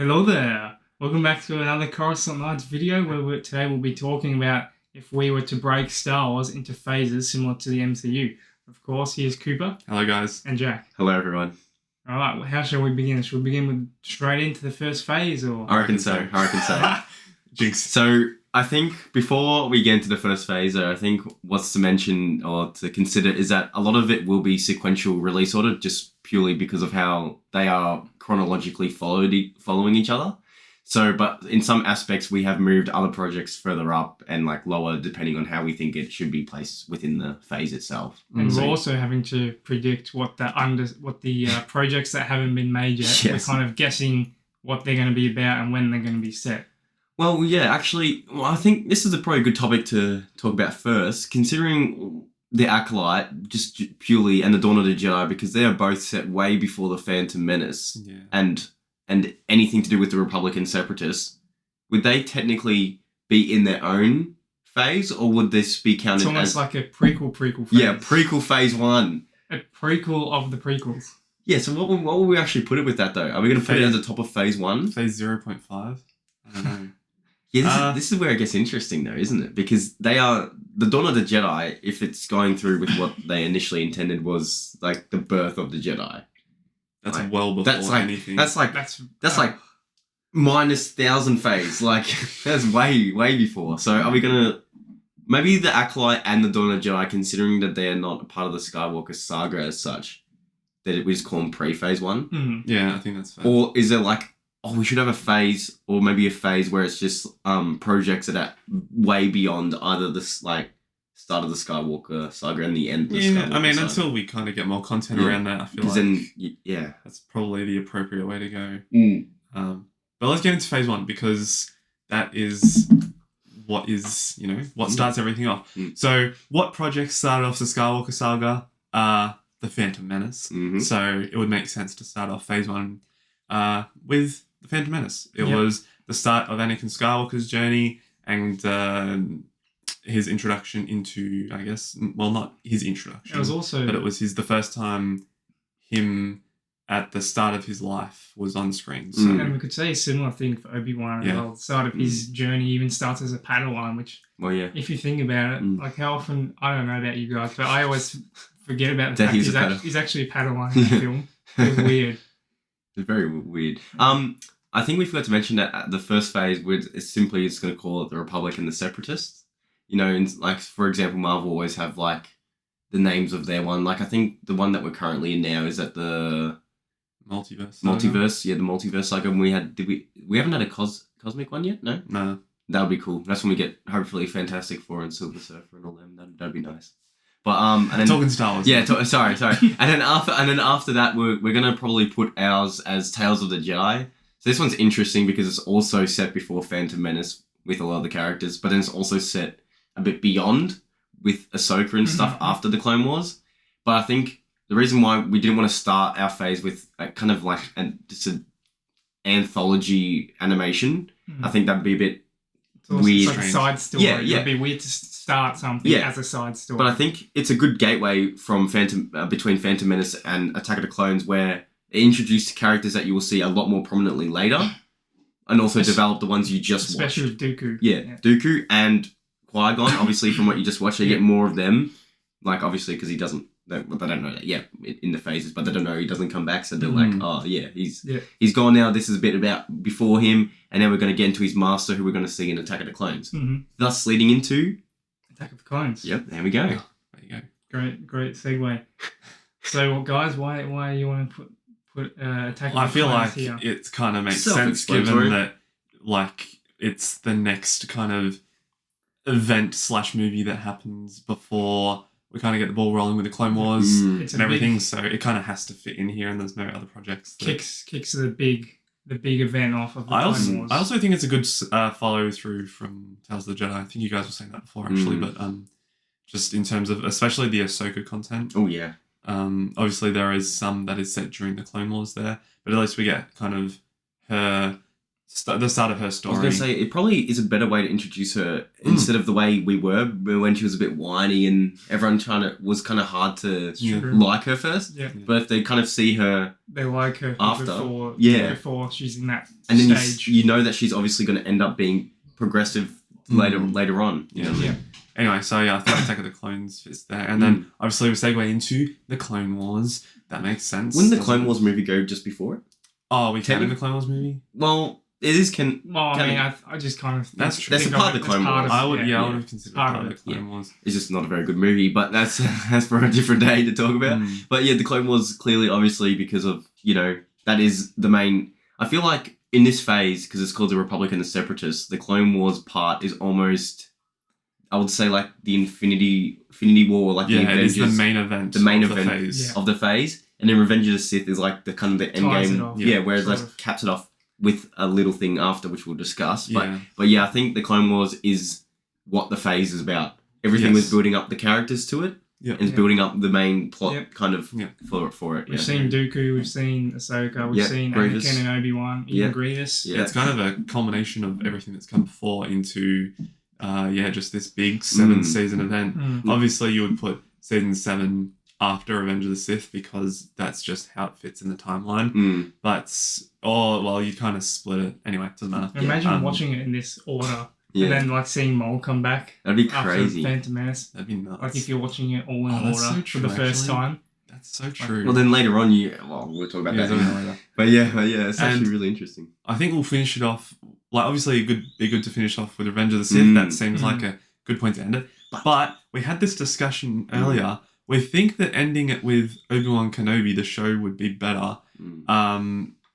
Hello there. Welcome back to another Coruscant Knights video where today we'll be talking about if we were to break Star Wars into phases similar to the MCU. Of course, here's Cooper. Hello, guys. And Jack. Hello, everyone. All right, how shall we begin? Should we begin with straight into the first phase, or? I reckon so. Jinx. So I think before we get into the first phase, I think what's to mention or to consider is that a lot of it will be sequential release order, just purely because of how they are chronologically following each other. So, but in some aspects, we have moved other projects further up and like lower, depending on how we think it should be placed within the phase itself. And we're also having to predict what the projects that haven't been made yet. Yes. We're kind of guessing what they're going to be about and when they're going to be set. Well, yeah, actually, I think this is probably a good topic to talk about first, considering the Acolyte, just purely, and the Dawn of the Jedi, because they are both set way before the Phantom Menace, and anything to do with the Republican Separatists. Would they technically be in their own phase, or would this be counted as... It's almost like a prequel phase. Yeah, prequel phase 1. A prequel of the prequels. Yeah, so what will we actually put it with that, though? Are we going to put it at the top of phase 1? Phase 0.5? I don't know. Yeah, this is where it gets interesting, though, isn't it? Because they are... The Dawn of the Jedi, if it's going through with what they initially intended, was like the birth of the Jedi. That's like, well before anything. That's like minus 1,000 phase. Like, that's way before. So are we going to... Maybe the Acolyte and the Dawn of the Jedi, considering that they are not a part of the Skywalker saga as such, that we just call them pre-phase 1? Mm-hmm. Yeah, I think that's fair. Or is there like... Oh, we should have a phase, or maybe a phase where it's just projects that are way beyond either this like start of the Skywalker saga and the end of the Skywalker I mean, saga. until we kind of get more content around that, I feel like then, that's probably the appropriate way to go. Mm. But let's get into phase 1, because that is what is, what starts everything off. So what projects started off the Skywalker saga? The Phantom Menace. Mm-hmm. So it would make sense to start off phase 1 with the Phantom Menace. It was the start of Anakin Skywalker's journey and his introduction into, I guess, well, not his introduction. It was also... But it was the first time him at the start of his life was on screen. So, And we could say a similar thing for Obi-Wan as well. The start of his journey even starts as a Padawan, which, if you think about it, like how often, I don't know about you guys, but I always forget about the fact he's actually a Padawan in the film. It was weird. It's very weird. I think we forgot to mention that the first phase is simply just going to call it the Republic and the Separatists. Like, for example, Marvel always have like the names of their one. Like, I think the one that we're currently in now is at the Multiverse. Yeah, the Multiverse saga. And we haven't had a cosmic one yet. No. That would be cool. That's when we get hopefully Fantastic Four and Silver Surfer and all them. That'd be nice. But and then, talking Star Wars. Yeah, sorry. and then after that, we're gonna probably put ours as Tales of the Jedi. So this one's interesting because it's also set before Phantom Menace with a lot of the characters, but then it's also set a bit beyond with Ahsoka and stuff after the Clone Wars. But I think the reason why we didn't want to start our phase with kind of like just an anthology animation, I think that'd be a bit weird. It's like a side story. Yeah. It'd be weird to start something as a side story. But I think it's a good gateway from between Phantom Menace and Attack of the Clones, where it introduced characters that you will see a lot more prominently later, and also develop the ones you just watched. Especially with Dooku. Yeah, Dooku and Qui-Gon, obviously, from what you just watched, they get more of them. Like, obviously, because they don't know that yet in the phases, but they don't know he doesn't come back, so they're like, oh, yeah, he's gone now. This is a bit about before him, and then we're going to get into his master, who we're going to see in Attack of the Clones. Thus leading into... Attack of the Clones. Yep, there we go. There you go. Great segue. So, guys, why you want to put Attack of the Clones I feel like here? it kind of makes sense given that, like, it's the next kind of event/movie that happens before we kind of get the ball rolling with the Clone Wars and everything. So it kind of has to fit in here, and there's no other projects. Kicks the big event off of the Clone Wars. I also think it's a good follow through from Tales of the Jedi. I think you guys were saying that before, actually, but just in terms of especially the Ahsoka content. Oh yeah. Obviously there is some that is set during the Clone Wars there, but at least we get kind of her the start of her story. I was going to say, it probably is a better way to introduce her instead of the way we were when she was a bit whiny and everyone was kind of hard to like her first. Yeah. But if they kind of see her... They like her after, before she's in that and stage. Then you know that she's obviously going to end up being progressive later on. Yeah. Anyway, so I thought Attack of the Clones fits there. And then, obviously, we segue into the Clone Wars. That makes sense. Wouldn't the Clone Wars movie go just before it? Oh, we can in the Clone Wars movie? Well, it is I just kind of... That's part of the Clone Wars. I would have considered part of the Clone Wars. It's just not a very good movie, but that's for a different day to talk about. But yeah, the Clone Wars clearly, obviously, because of, that is the main... I feel like in this phase, because it's called the Republic and the Separatists, the Clone Wars part is almost... I would say like the Infinity War, like the Avengers. Yeah, it is the main event. Of the phase, and then Revenge of the Sith is like the kind of the end game. Whereas like caps it off with a little thing after, which we'll discuss. But yeah, I think the Clone Wars is what the phase is about. Everything was building up the characters to it, and building up the main plot kind of for it. We've seen Dooku, we've seen Ahsoka, we've seen Grievous. Anakin and Obi-Wan, even Grievous. Yeah, it's kind of a culmination of everything that's come before into. Just this big 7-season event. Obviously, you would put season 7 after Revenge of the Sith because that's just how it fits in the timeline. But, you'd kind of split it. Anyway, it doesn't matter. Imagine watching it in this order and then like seeing Maul come back. That'd be crazy. After Phantom Menace. That'd be nuts. Like if you're watching it all in order for the first time. That's so true. Well, then later on, we'll talk about that later. But yeah, it's actually really interesting. I think we'll finish it off. Like, obviously, it'd be good to finish off with Revenge of the Sith. That seems like a good point to end it. But we had this discussion earlier. We think that ending it with Obi-Wan Kenobi, the show, would be better.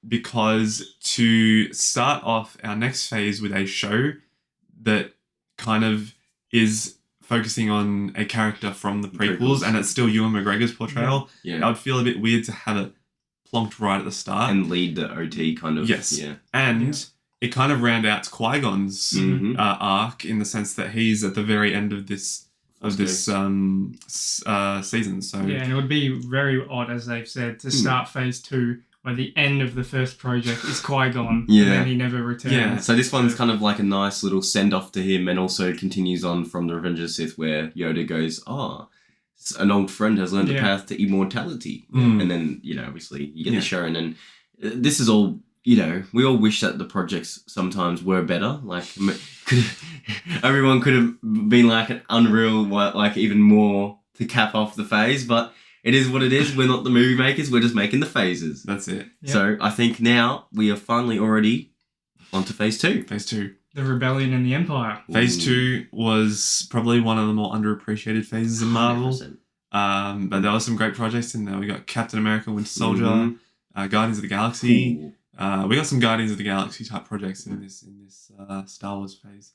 Because to start off our next phase with a show that kind of is focusing on a character from the prequels and it's still Ewan McGregor's portrayal, I would feel a bit weird to have it plonked right at the start. And lead the OT kind of. Yes. Yeah. And... it kind of round out Qui-Gon's arc in the sense that he's at the very end of this season. So and it would be very odd, as they've said, to start phase 2 where the end of the first project is Qui-Gon and then he never returns. Yeah, so this one's kind of like a nice little send-off to him and also continues on from the Revenge of the Sith where Yoda goes, an old friend has learned the path to immortality. And then, obviously you get the show and then this is all... we all wish that the projects sometimes were better. Like, everyone could have been like an unreal, like even more to cap off the phase. But it is what it is. We're not the movie makers. We're just making the phases. That's it. Yep. So I think now we are finally already onto phase 2. Phase 2. The Rebellion and the Empire. Phase 2 was probably one of the more underappreciated phases in Marvel. But there were some great projects in there. We got Captain America, Winter Soldier, Guardians of the Galaxy. Cool. We got some Guardians of the Galaxy type projects in this Star Wars phase.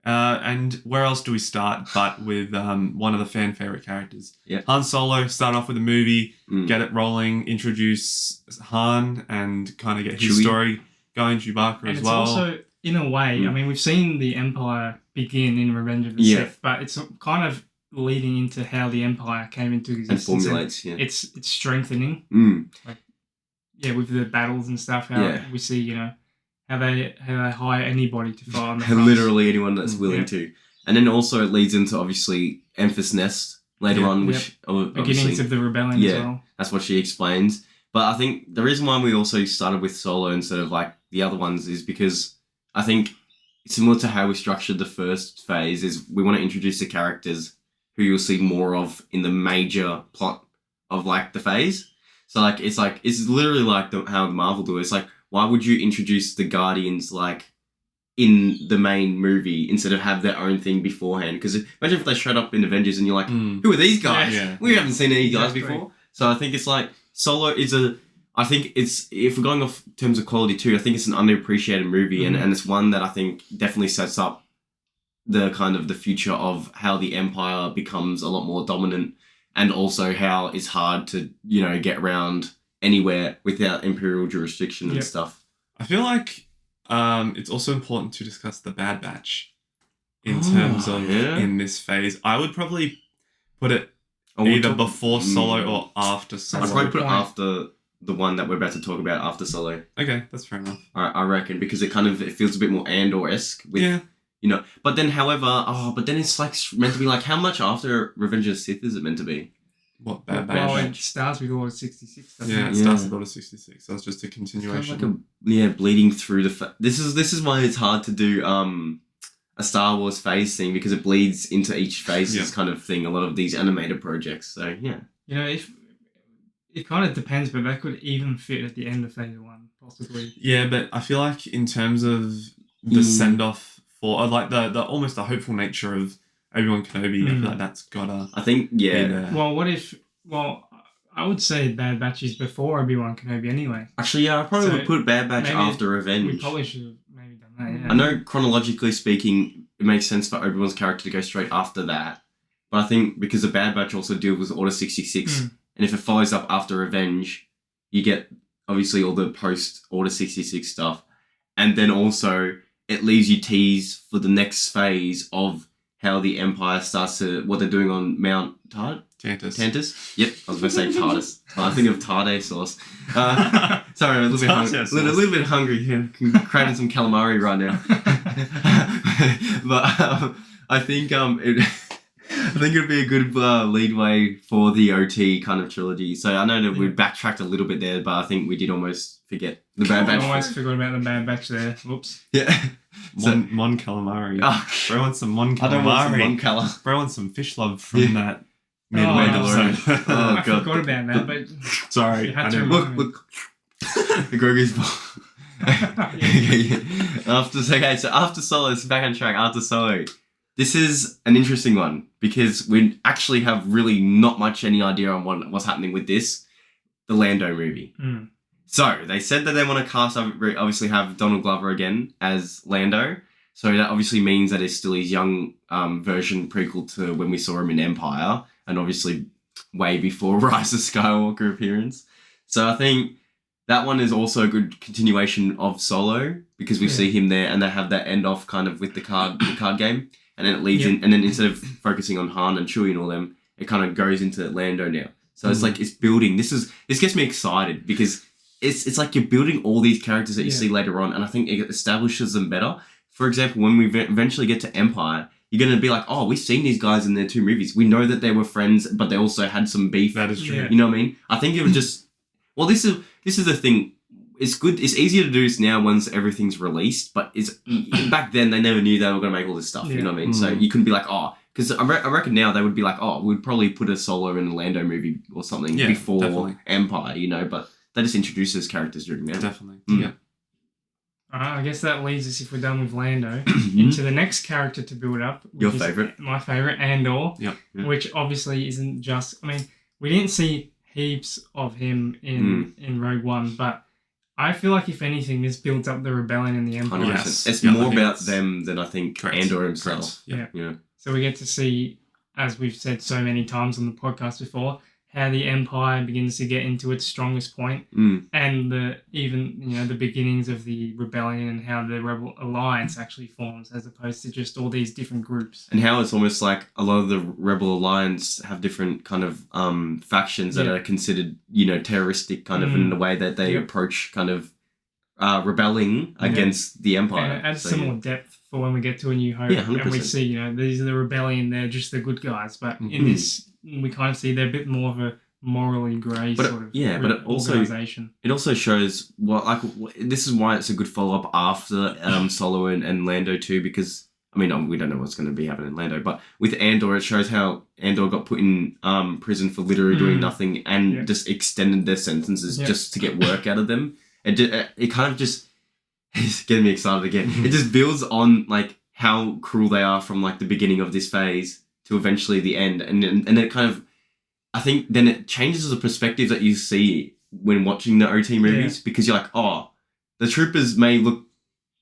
And where else do we start but with one of the fan favorite characters? Han Solo, start off with a movie, get it rolling, introduce Han and kind of get his story going, Chewbacca as well. It's also, in a way, I mean, we've seen the Empire begin in Revenge of the Sith, but it's kind of leading into how the Empire came into existence. And formulates, It's strengthening. With the battles and stuff, how we see, how they hire anybody to fight on the front. Literally anyone that's willing to. And then also it leads into, obviously, Emphas Nest later on, which beginnings of the rebellion as well. That's what she explains. But I think the reason why we also started with Solo instead of like the other ones is because I think similar to how we structured the first phase is we want to introduce the characters who you'll see more of in the major plot of like the phase. So it's literally like how Marvel do it. It's like, why would you introduce the Guardians like in the main movie instead of have their own thing beforehand? Because imagine if they showed up in Avengers and you're like, who are these guys? We haven't seen any guys before. So I think it's like Solo is I think it's, if we're going off terms of quality too, I think it's an underappreciated movie and it's one that I think definitely sets up the kind of the future of how the Empire becomes a lot more dominant. And also how it's hard to, get around anywhere without Imperial jurisdiction and stuff. I feel like it's also important to discuss the Bad Batch in terms of in this phase. I would probably put it either before Solo or after Solo. I'd probably put it after the one that we're about to talk about after Solo. Okay, that's fair enough. I reckon, because it feels a bit more Andor-esque with, but then but then it's like meant to be like, how much after Revenge of the Sith is it meant to be? What, Bad Batch? It starts with Order 66. It starts with Order 66. So it's just a continuation. It's kind of like bleeding through the... This is why it's hard to do a Star Wars phase thing, because it bleeds into each phase kind of thing, a lot of these animated projects. So, yeah. If it kind of depends, but that could even fit at the end of phase 1, possibly. Yeah, but I feel like in terms of the send-off for... like the almost the hopeful nature of Obi-Wan Kenobi, I feel like that's gotta... I think, Well, what if... Well, I would say Bad Batch is before Obi-Wan Kenobi anyway. Actually, I probably would put Bad Batch after Revenge. We probably should have maybe done that, yeah. I know chronologically speaking, it makes sense for Obi-Wan's character to go straight after that. But I think because the Bad Batch also deals with Order 66, and if it follows up after Revenge, you get obviously all the post-Order 66 stuff. And then also, it leaves you teased for the next phase of how the Empire starts to... what they're doing on Mount Tantus? Yep, I was going to say TARDIS. I think of Tarde sauce. Sorry, I'm a little bit hungry here. I'm craving some calamari right now. But I think it would be a good leadway for the OT kind of trilogy. So I know that we backtracked a little bit there, but I think we did almost forget the Bad Batch. I almost forgot about the Bad Batch there. Whoops. Yeah. Mon calamari. Bro wants some Mon calamari. I don't want some Mon calamari. Bro wants some fish love from that Mandalorian. I forgot about that, but sorry. You had to look. The Grogu's ball. So after Solo, it's back on track. After Solo, this is an interesting one because we actually have really not much any idea on what's happening with this, the Lando movie. So they said that they want to cast, obviously have Donald Glover again as Lando. So that obviously means that it's still his young version prequel to when we saw him in Empire, and obviously way before Rise of Skywalker appearance. So I think that one is also a good continuation of Solo because we see him there, and they have that end off kind of with the card game, and then it leads in, and then instead of focusing on Han and Chewie and all them, it kind of goes into Lando now. So it's like it's building. This gets me excited because it's like you're building all these characters that you see later on, and I think it establishes them better. For example, when we eventually get to Empire, you're going to be like, oh, we've seen these guys in their 2 movies. We know that they were friends, but they also had some beef. That is true. You know what I mean? I think it would just... Well, this is the thing. It's good. It's easier to do this now once everything's released, but back then they never knew they were going to make all this stuff. You know what I mean? So you couldn't be like, oh... Because I reckon now they would be like, oh, we'd probably put a Solo and a Lando movie or something before Empire, you know, but they just introduce those characters during now. Definitely. Yeah. I guess that leads us, if we're done with Lando, into the next character to build up. Your favourite? My favourite, Andor. Yeah. Which obviously isn't just... I mean, we didn't see heaps of him in Rogue One, but I feel like, if anything, this builds up the rebellion in the Empire. Yes. It's more about them than I think Andor himself. Yeah. Yeah. So we get to see, as we've said so many times on the podcast before, how the Empire begins to get into its strongest point, and the beginnings of the rebellion, and how the Rebel Alliance actually forms, as opposed to just all these different groups. And how it's almost like a lot of the Rebel Alliance have different kind of factions that are considered, terroristic kind of in the way that they approach kind of rebelling against the Empire. And it adds some more depth for when we get to A New Hope, and we see, these are the rebellion, they're just the good guys, but in this, we kind of see they're a bit more of a morally grey sort of organisation. It also shows this is why it's a good follow-up after Solo and Lando too, because I mean, we don't know what's going to be happening in Lando, but with Andor, it shows how Andor got put in prison for literally doing nothing and just extended their sentences just to get work out of them. It kind of just... It's getting me excited again. It just builds on like how cruel they are from like the beginning of this phase to eventually the end, and it kind of, I think then it changes the perspective that you see when watching the OT movies, because you're like, oh, the troopers may look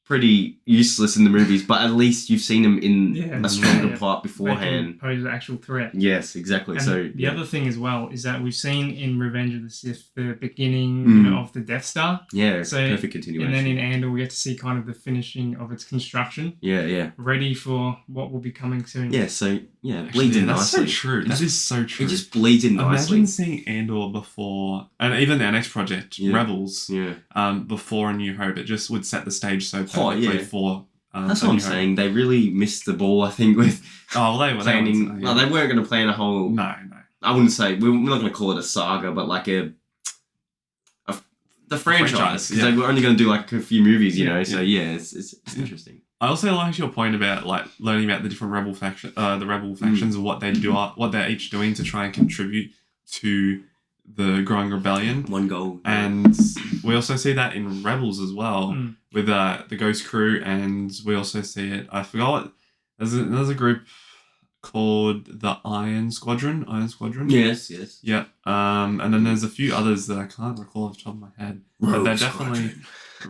pretty useless in the movies, but at least you've seen him in a stronger part beforehand. They pose an actual threat. Yes, exactly. And so the other thing as well is that we've seen in Revenge of the Sith the beginning of the Death Star. Yeah, so perfect continuation. And then in Andor we get to see kind of the finishing of its construction. Yeah. Ready for what will be coming soon. Yeah, so it bleeds in nicely. That's so true. That is so true. It just bleeds in nicely. Imagine seeing Andor before, and even our next project, Rebels, before A New Hope. It just would set the stage so perfectly for. That's what I'm saying. They really missed the ball, I think, with they were planning. No, they weren't going to plan a whole. No. I wouldn't say we're not going to call it a saga, but like the franchise. Because they were only going to do like a few movies, you know. So it's interesting. I also like your point about like learning about the different rebel factions and what they do, what they're each doing to try and contribute to the growing rebellion. One goal. And we also see that in Rebels as well with the Ghost Crew, and we also see it. I forgot. There's a group called the Iron Squadron. Yes. Yeah. And then there's a few others that I can't recall off the top of my head. But they're definitely.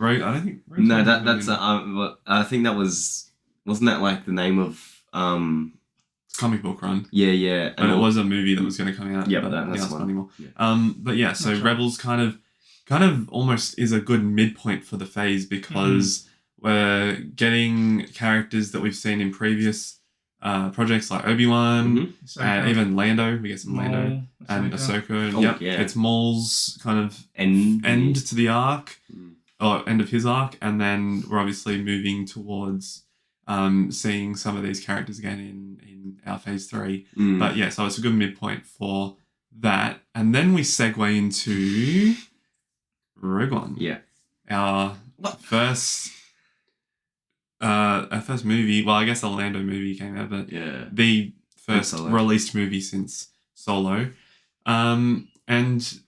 I don't think. No, that's. I think that wasn't that like the name of Comic Book Run. Yeah. And it was a movie that was going to come out. Yeah, but that's not anymore. Yeah. But yeah, so Rebels kind of almost is a good midpoint for the phase because we're getting characters that we've seen in previous projects like Obi-Wan and even Lando. We get some Lando and Ahsoka. And it's Maul's kind of end to the arc, or end of his arc, and then we're obviously moving towards seeing some of these characters again in our phase 3. But yeah, so it's a good midpoint for that. And then we segue into Rogue One. Yeah. Our first movie. Well, I guess the Lando movie came out, but the first released movie since Solo. And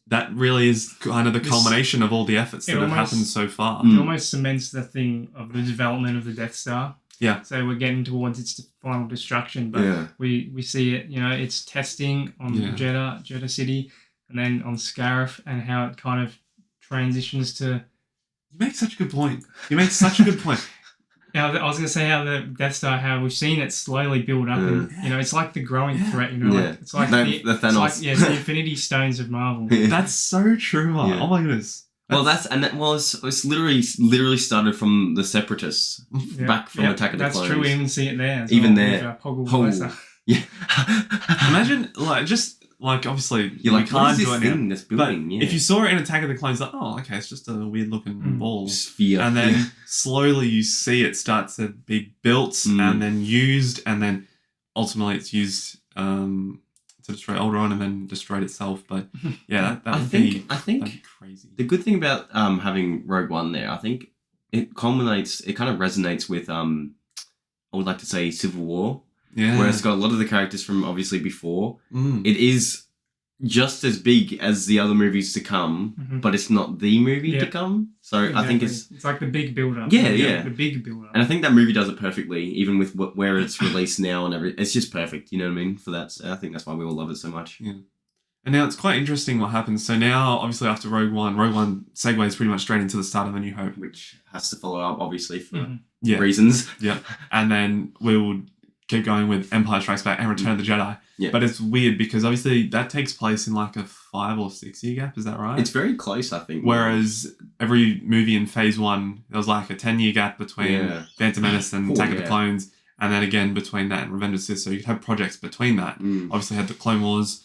that really is kind of the culmination of all the efforts that have happened so far. It almost cements the thing of the development of the Death Star. Yeah. So we're getting towards its final destruction, but we see it, it's testing on Jeddah City, and then on Scarif, and how it kind of transitions to... You make such a good point. I was going to say how the Death Star, how we've seen it slowly build up, and it's like the growing threat. It's like the Thanos. It's like the Infinity Stones of Marvel. That's so true, Mark. Oh my goodness. It's literally started from the Separatists back from Attack of the Clones. That's true. We even see it there. Even there. Imagine obviously you're like, what is this thing that's building? If you saw it in Attack of the Clones, like, oh, okay, it's just a weird looking ball sphere, and then slowly you see it start to be built and then used, and then ultimately it's used to destroy Alderaan and then destroyed itself. But yeah, I think crazy. The good thing about having Rogue One there, I think it kind of resonates with I would like to say Civil War. Yeah. Where it's got a lot of the characters from obviously before. It is just as big as the other movies to come, but it's not the movie to come. So I think it's like the big build-up. Yeah. The big build-up. And I think that movie does it perfectly, even with where it's released now and everything. It's just perfect, you know what I mean, for that. So I think that's why we all love it so much. Yeah. And now it's quite interesting what happens. So now, obviously, after Rogue One segues pretty much straight into the start of A New Hope. Which has to follow up, obviously, for reasons. Yeah. And then we'll keep going with Empire Strikes Back and Return of the Jedi. Yeah. But it's weird because obviously that takes place in like a 5 or 6 year gap. Is that right? It's very close, I think. Whereas every movie in Phase 1, there was like a 10-year gap between Phantom Menace and Attack of the Clones, and then again between that and Revenge of the Sith. So you could have projects between that. Obviously had the Clone Wars.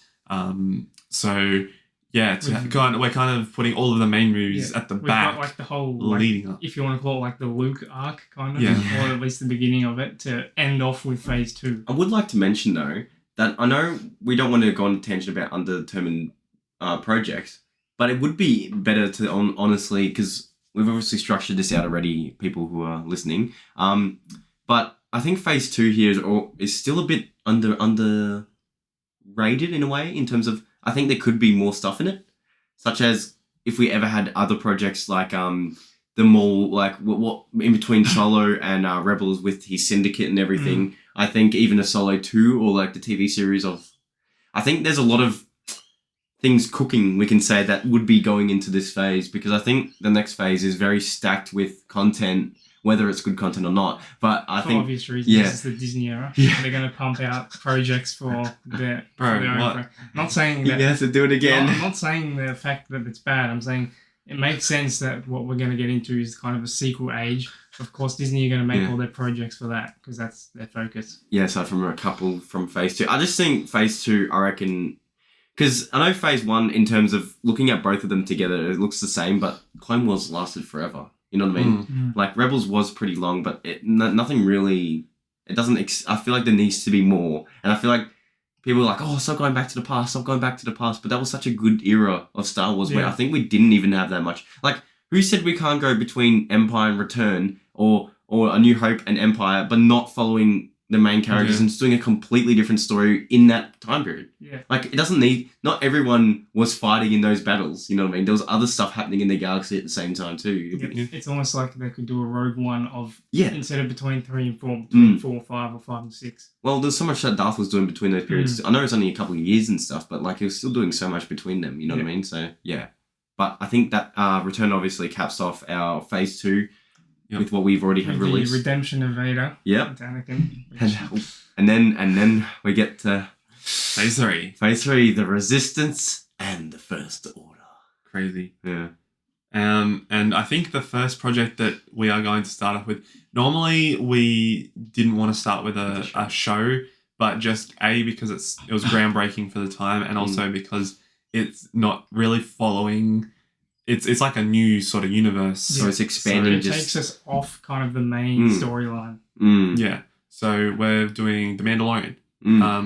So yeah, we're kind of putting all of the main movies at the back. Got like the whole leading up. If you want to call it like the Luke arc, kind of, or at least the beginning of it, to end off with Phase 2. I would like to mention though that I know we don't want to go on a tangent about undetermined projects, but it would be better to honestly, because we've obviously structured this out already, people who are listening. But I think Phase 2 here is still a bit underrated in a way, in terms of, I think there could be more stuff in it, such as if we ever had other projects like the Maul, like what in between Solo and Rebels with his syndicate and everything. I think even a Solo 2 or like the TV series of, I think there's a lot of things cooking, we can say, that would be going into this phase, because I think the next phase is very stacked with content, whether it's good content or not. But I think, for obvious reasons, this is the Disney era. Yeah. They're going to pump out projects for their own. Not saying that. You have to do it again. I'm not saying the fact that it's bad. I'm saying it makes sense that what we're going to get into is kind of a sequel age. Of course, Disney are going to make all their projects for that because that's their focus. Yeah, so from a couple from Phase 2. I just think Phase 2, I reckon, because I know Phase 1, in terms of looking at both of them together, it looks the same, but Clone Wars lasted forever. You know what I mean? Like, Rebels was pretty long, but nothing really... It doesn't... I feel like there needs to be more. And I feel like people are like, oh, stop going back to the past, stop going back to the past. But that was such a good era of Star Wars where I think we didn't even have that much. Like, who said we can't go between Empire and Return or A New Hope and Empire, but not following the main characters and just doing a completely different story in that time period? Yeah. Like, it doesn't need... Not everyone was fighting in those battles, you know what I mean? There was other stuff happening in the galaxy at the same time, too. Yeah. It's almost like they could do a Rogue One of... Instead of between 3 and 4, between 4, 5, or 5 and 6. Well, there's so much that Darth was doing between those periods. I know it's only a couple of years and stuff, but, like, he was still doing so much between them, you know what I mean? So, yeah. But I think that Return obviously caps off our Phase 2 with what we've already had released. The redemption of Vader. Yep. Anakin. And then we get to Phase 3. Phase 3, the Resistance and the First Order. Crazy. Yeah. And I think the first project that we are going to start off with, normally we didn't want to start with a show, but just because it was groundbreaking for the time, and also because it's not really following... It's like a new sort of universe. So it's expanding. So it takes us off kind of the main storyline. Yeah. So we're doing The Mandalorian.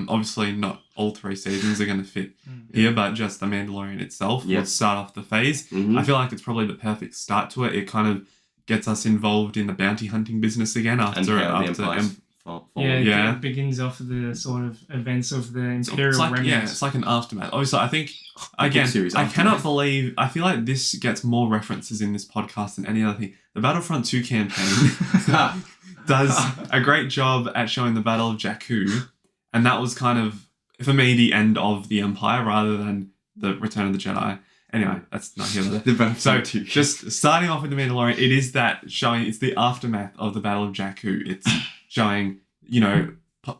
Obviously not all 3 seasons are going to fit here, but just The Mandalorian itself will start off the phase. I feel like it's probably the perfect start to it. It kind of gets us involved in the bounty hunting business again it begins off the sort of events of the Imperial remnants. Yeah, it's like an aftermath. Obviously, I think, again, I cannot believe... I feel like this gets more references in this podcast than any other thing. The Battlefront 2 campaign does a great job at showing the Battle of Jakku, and that was kind of, for me, the end of the Empire rather than the Return of the Jedi. Anyway, that's not here. So, just starting off with The Mandalorian, it is that showing... It's the aftermath of the Battle of Jakku. It's showing, you know,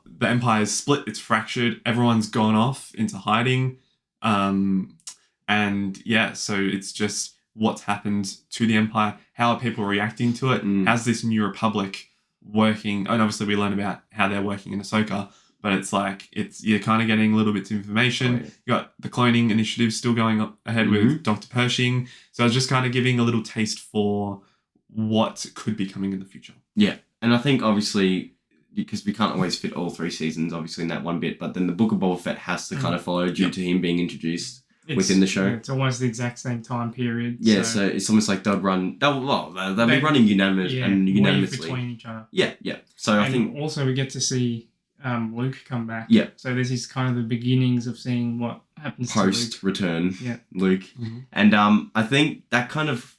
the Empire's split, it's fractured, everyone's gone off into hiding. And yeah, so it's just what's happened to the Empire, how are people reacting to it, how's this new republic working, and obviously we learn about how they're working in Ahsoka, but it's like, you're kind of getting little bits of information. You got the cloning initiative still going ahead with Dr. Pershing, so it's just kind of giving a little taste for what could be coming in the future. Yeah, and I think obviously, because we can't always fit all 3 seasons, obviously, in that one bit, but then the Book of Boba Fett has to kind of follow due to him being introduced within the show. Yeah, it's almost the exact same time period. Yeah, so it's almost like they'll be running unanimously. Between each other. Yeah. So I think... also we get to see Luke come back. Yeah. So this is kind of the beginnings of seeing what happens post-return Luke. Mm-hmm. And I think that kind of...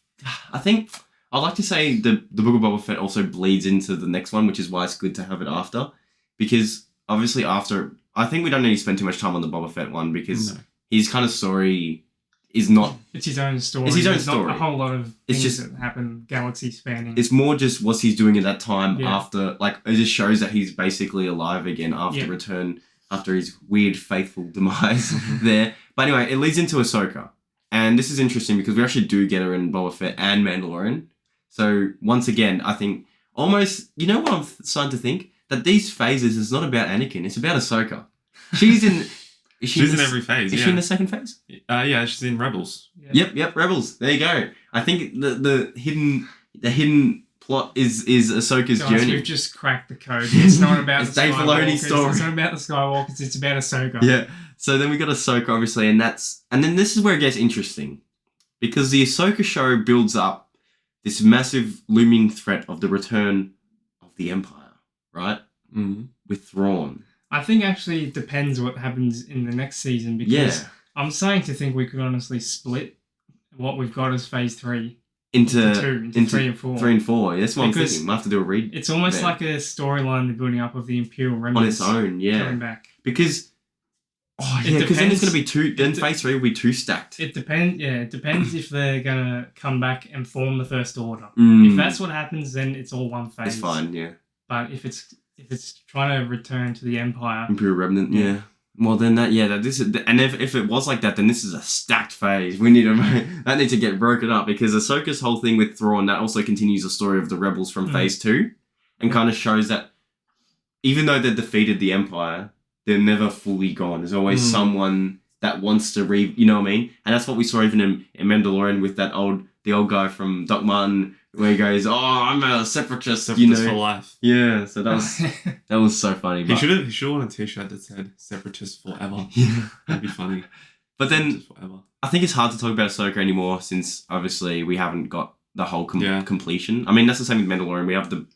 I'd like to say the Book of Boba Fett also bleeds into the next one, which is why it's good to have it after. Because obviously after... I think we don't need to spend too much time on the Boba Fett one because his kind of story is not... It's his own story. It's his own story. Not a whole lot of things that happen galaxy spanning. It's more just what he's doing at that time after... Like, it just shows that he's basically alive again after return, after his weird faithful demise there. But anyway, it leads into Ahsoka. And this is interesting because we actually do get her in Boba Fett and Mandalorian. So, once again, I think almost... You know what I'm starting to think? That these phases is not about Anakin. It's about Ahsoka. She's in... She's in every phase, Is she in the second phase? Yeah, she's in Rebels. Yeah. Yep, Rebels. There you go. I think the hidden plot is Ahsoka's journey. We've just cracked the code. It's not about the Dave Filoni's story. It's not about the Skywalkers. It's about Ahsoka. Yeah. So then we got Ahsoka, obviously, and then this is where it gets interesting, because the Ahsoka show builds up this massive looming threat of the return of the Empire, right? With Thrawn. I think actually it depends what happens in the next season, because I'm starting to think we could honestly split what we've got as phase 3 into 3 and 4. 3 and 4. That's what I'm thinking. We'll have to do a read. It's almost like a storyline they're building up of the Imperial remnants on its own, coming back. Because Oh yeah, because then it's going to be two. Then phase 3 will be 2 stacked. It depends. Yeah, it depends if they're gonna come back and form the First Order. If that's what happens, then it's all one phase. It's fine. Yeah. But if it's trying to return to the Empire, Imperial Remnant. Yeah. Well, then this is, and if it was like that, then this is a stacked phase. We need that needs to get broken up because Ahsoka's whole thing with Thrawn that also continues the story of the rebels from phase 2, and kind of shows that even though they defeated the Empire, they're never fully gone. There's always someone that wants to you know what I mean? And that's what we saw even in Mandalorian with the old guy from Doc Martin, where he goes, "Oh, I'm a separatist for life." Yeah, so that was so funny. He should want a T-shirt that said "Separatist forever." Yeah, that'd be funny. But then I think it's hard to talk about Ahsoka anymore since obviously we haven't got the whole completion. I mean, that's the same with Mandalorian. We have the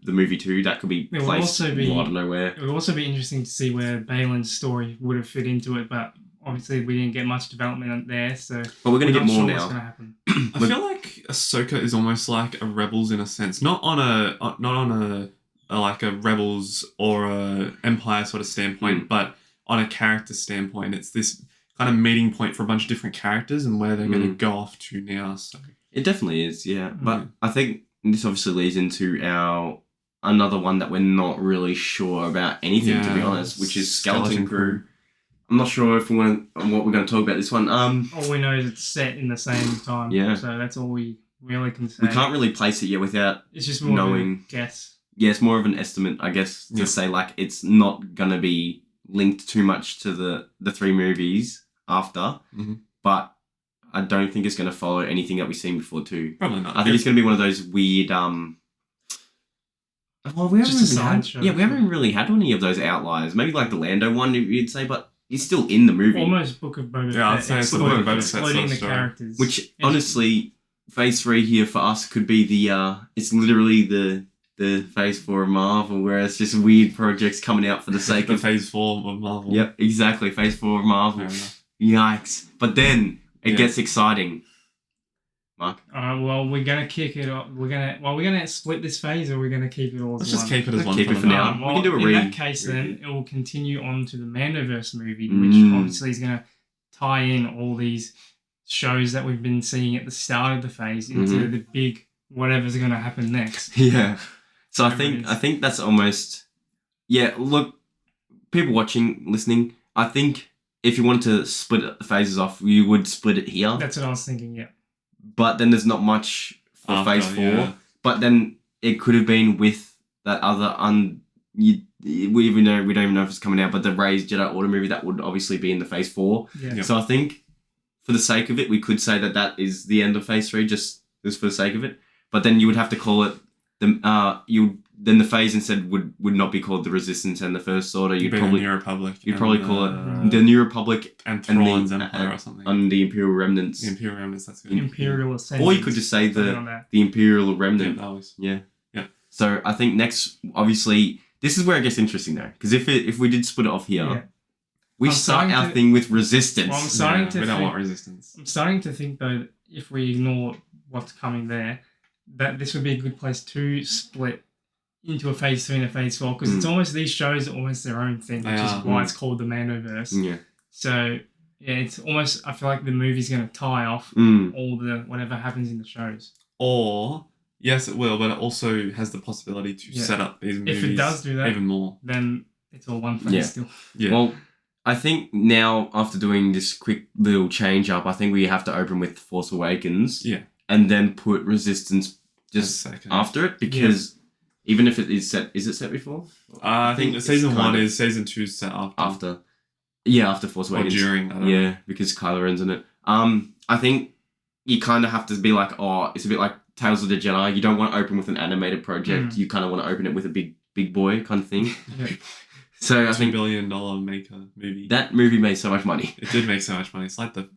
movie 2 that could be placed I don't know where. It would also be interesting to see where Balin's story would have fit into it, but obviously we didn't get much development there. So, but we're going to get more now. What's going to happen. I feel like Ahsoka is almost like a Rebels in a sense, not on a like a Rebels or a Empire sort of standpoint, but on a character standpoint. It's this kind of meeting point for a bunch of different characters and where they're going to go off to now. So. It definitely is, yeah. But I think this obviously leads into another one that we're not really sure about anything, to be honest, which is Skeleton Crew. I'm not sure if what we're going to talk about this one. All we know is it's set in the same time. Yeah. So that's all we really can say. We can't really place it yet without it's just more knowing. Of a guess. Yeah, it's more of an estimate, I guess, to say like it's not going to be linked too much to the 3 movies after. But I don't think it's going to follow anything that we've seen before too. Probably not. I think it's going to be one of those weird. Well, we haven't really had any of those outliers. Maybe like the Lando one, you'd say, but he's still in the movie. Almost Book of Boba Fett. Yeah, I'd say it's the Book of Boba Fett. Excluding the characters. Which honestly, phase 3 here for us could be it's literally the phase 4 of Marvel, where it's just weird projects coming out for the sake of phase 4 of Marvel. Yep, exactly, phase 4 of Marvel. Yikes! But then. It gets exciting. Mark? Well, we're gonna kick it off. We're gonna split this phase, or we're gonna keep it all. Let's just keep it as one. Keep it for now. Well, we can do a in that case, then it will continue on to the Mandoverse movie, which obviously is gonna tie in all these shows that we've been seeing at the start of the phase into the big whatever's gonna happen next. Yeah. So I think that's almost. Yeah. Look, people watching, listening. I think. If you wanted to split the phases off, you would split it here. That's what I was thinking, yeah. But then there's not much for phase 4. Yeah. But then it could have been with that other we don't even know if it's coming out, but the Rey's Jedi Order movie that would obviously be in the phase 4. Yeah. So I think for the sake of it, we could say that is the end of phase 3, just for the sake of it. But then you would have to call it then the phase instead would not be called the Resistance and the First Order. You'd probably the New Republic. You'd probably call it the New Republic and Thrawn's Empire or something. And the Imperial Remnants. The Imperial Remnants. That's good. Imperial Ascendance. Or you could just say the Imperial Remnant. Yeah. So I think next, obviously, this is where it gets interesting though, because if we did split it off here, we start our thing with Resistance. Well, we don't want Resistance. I'm starting to think though, that if we ignore what's coming there, that this would be a good place to split into a phase 3 and a phase 4, because it's almost, these shows are almost their own thing, which is why it's called the Mandoverse. Yeah. So yeah, it's almost, I feel like the movie's going to tie off all the whatever happens in the shows. Or yes, it will, but it also has the possibility to set up these movies. If it does do that, even more, then it's all one phase still. Yeah. Well, I think now after doing this quick little change up, I think we have to open with Force Awakens. Yeah. And then put Resistance just after it, because even if it is it set before? I think season 1 is, season 2 is set after. After Force Awakens. Or during, I don't know. Because Kylo Ren's in it. I think you kind of have to be like, it's a bit like Tales of the Jedi. You don't want to open with an animated project. You kind of want to open it with a big boy kind of thing. So I think $2 billion maker movie. That movie made so much money. It did make so much money. It's like the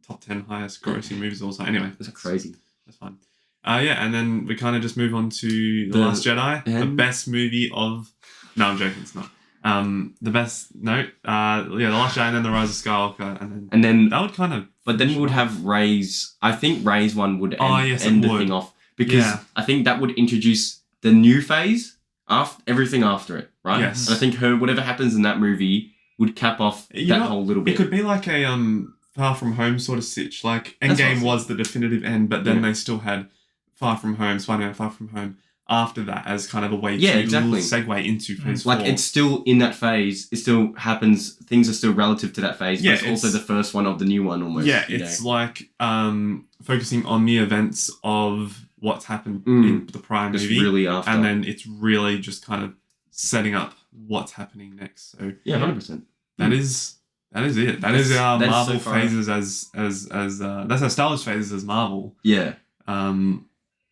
top 10 highest grossing movies of all time. Anyway, that's crazy. That's fine. And then we kind of just move on to The Last Jedi, the best movie of. No, I'm joking. It's not. The best. No. The Last Jedi, and then The Rise of Skywalker, and then that would kind of. But then we would have Rey's. I think Rey's one would end the thing off, because I think that would introduce the new phase everything after it, right? Yes. And I think whatever happens in that movie would cap off that whole little bit. It could be like a Far From Home sort of sitch. Like Endgame was the definitive end, but then they still had Far From Home, Spider-Man Far From Home after that as kind of a way to segue into phase 4. Like it's still in that phase. It still happens. Things are still relative to that phase. But it's also the first one of the new one almost. Yeah, it's like focusing on the events of what's happened in the prior movie, really after. And then it's really just kind of setting up what's happening next. So 100%. That is it. That is our Marvel phases as that's our Star Wars phases as Marvel. Yeah.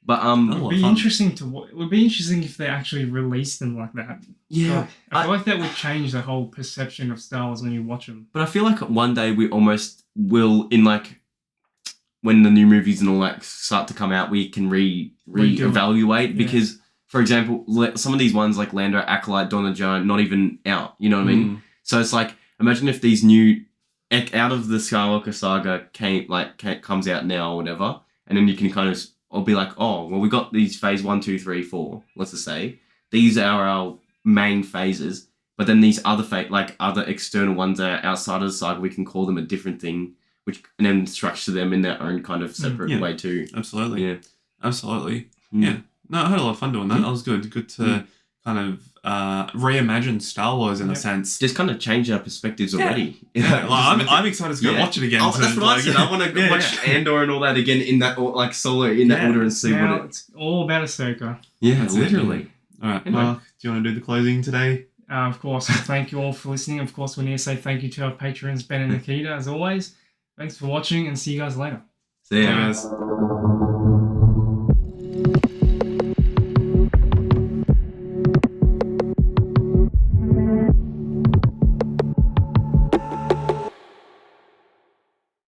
But it would be interesting it would be interesting if they actually released them like that. Yeah, I feel like that would change the whole perception of Star Wars when you watch them. But I feel like one day we almost will, in like when the new movies and all that start to come out, we can re-evaluate because, for example, some of these ones like Lando, Acolyte, Dawn of the Jedi, not even out. You know what I mean? So it's like, imagine if these new out of the Skywalker saga comes out now or whatever, and then you can kind of. Or be like, oh, well, we got these phase 1, 2, 3, 4. Let's just say these are our main phases, but then these other other external ones that are outside of the saga, we can call them a different thing, and then structure them in their own kind of separate way too. Absolutely. Yeah. Absolutely. Yeah. No, I had a lot of fun doing that. That was good. Good to kind of reimagine Star Wars in a sense. Just kind of change our perspectives already. Yeah, I'm excited to go watch it again. Oh, that's what I said. I want to watch Andor and all that again in that Solo in that order and see what it's all about Ahsoka. Yeah, that's literally. All right, Mark, do you want to do the closing today? Of course. Thank you all for listening. Of course, we need to say thank you to our patrons, Ben and Nikita, as always. Thanks for watching, and see you guys later. See you guys.